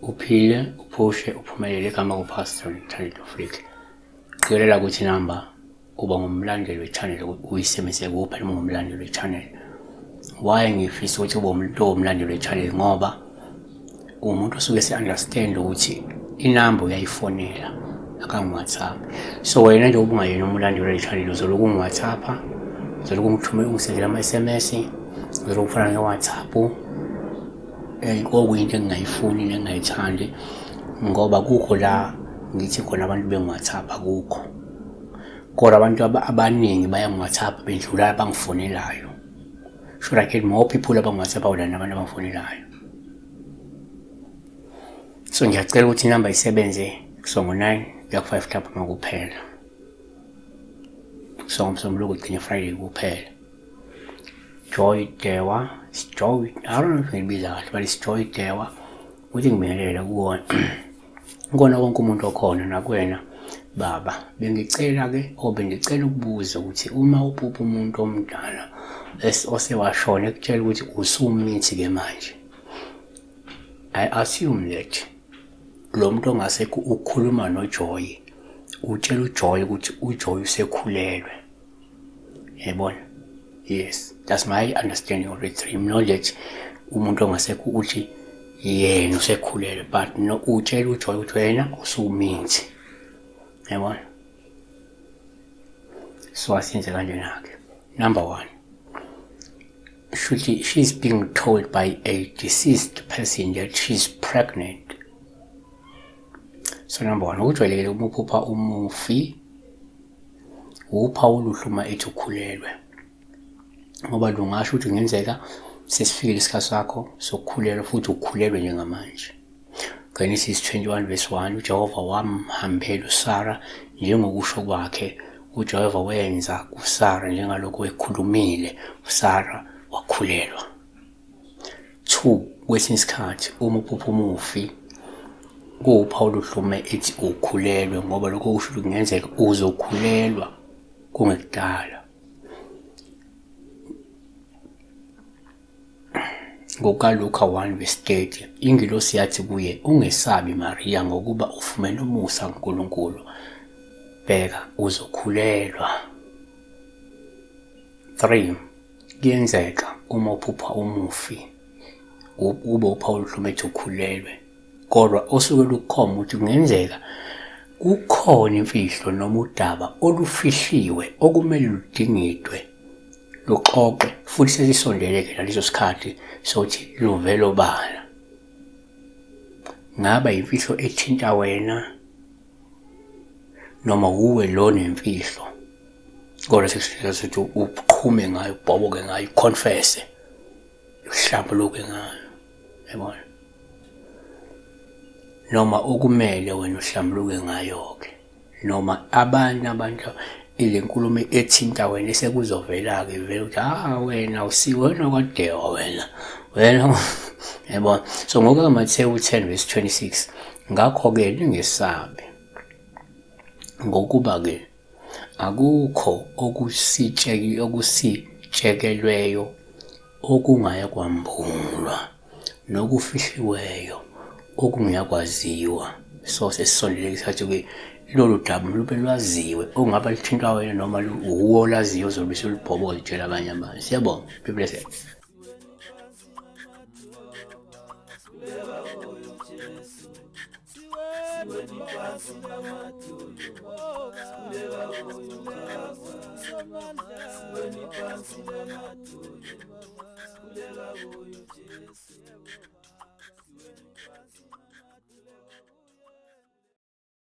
uphile, uphushe, uphumelele igama kuPastor Ntando Frikkie. Qikelela ukuthi namba uba ngumlandeli we-channel uyisebenzise kuphi noma ngumlandeli we-channel. Why ngifisa ukuthi ube umuntu omlandeli we-channel? Ngoba umuntu osuke se-understand ukuthi inamba uyayifonela akangu-WhatsApp. So wena nje ubungayena umlandeli we-channel uzoloku ungu-WhatsApp, uzoloku ungisendela ama-SMS, uzoloku ufana nge-WhatsApp. Okuyinto engingayifuni nengingayithandi ngoba kukho la ngithi khona abantu bengu-WhatsApp akukho. Kodwa abantu abaningi baya ngu-WhatsApp bendlula abangifonelayo. Should I get more people abangu-WhatsApp than abantu abangifonelayo? So ngiyacela ukuthi inamba isebenze kusongo 9 kuya ku 5 ntambama kuphela. Kusongo Msombuluko kugcine Friday kuphela. Joy Dewa, Joy, I don't know if ngibiza kahle, but it's Joy Dewa. Uthi ngibingelela kuwona. Ngona wonke umuntu okhona nakuwena baba. Bengicela ukubuza ukuthi uma uphupa umuntu omdala osewashona ekutshela ukuthi usumithi ke manje. I assume that lo muntu ongasekho ukhuluma noJoy. Utshela uJoy ukuthi uJoy usekhulelwe. Yabona? Yes, that's my understanding of the dream. Not that umuntu ongasekho uthi yena usekhulelwe, but no, utshela uJoy ukuthi wena usumithi. Yabona? So asenze kanjena-ke. Number 1. She's being told by a deceased person that she's pregnant. So number 1, ujwayelekile uma uphupha umufi uphawu luhluma ethi ukhulelwe. Ngoba lungasho ukuthi ngenzeka sesifikile isikhathi sakho sokukhulelwa futhi ukhulelwe njengamanje. Genesis 21 verse 1, uJehova wamhambela uSara njengokusho kwakhe. uJehova wenza kuSara njengalokho ekhulumile, uSara wakhulelwa. 2, kwesinye isikhathi uma uphupha umufi kuwuphawu luhlume ethi ukhulelwe ngoba lokho kusho ukuthi kungenzeka uzokhulelwa kungekudala. NgokaLuka 1 verse 30, ingilosi yathi kuye, ungesabi Maria ngokuba ufumene umusa kuNkulunkulu. Bheka uzokhulelwa. 3, kuyenzeka uma uphupha umufi ube uphawu luhlume ethi ukhulelwe. Kodwa osuke lukhoma ukuthi kungenzeka kukhona imfihlo noma udaba olufihliwe okumele ludingidwe, luxoxe futhi sesisondeleke ngaleso sikhathi sokuthi luvele obala. Ngaba imfihlo ethinta wena noma uwe lo nemfihlo. Kodwa sekuhlala sithi uqhume ngayo, ubhoboke ngayo, confess, uhlambuluke ngayo. Yabona? Noma okumele wena uhlambuluke ngayo-ke. Noma abantu ile nkulumo ethinta wena sekuzovela-ke vele ukuthi wena usiwena kwaDewa wena. Yabona? So ngokaMathewu 10 verse 26, ngakho-ke ningesabi ngokuba-ke akukho okusitshekelweyo okungaya kwambulwa nokufihliweyo okungakwaziwa. So sesisondele isikhathi-ke lolu daba lube lwaziwe okungaba lithinta wena noma uwo laziyo ozobe usulubhoboka litshela abanye abantu. Siyabonga. Be blessed.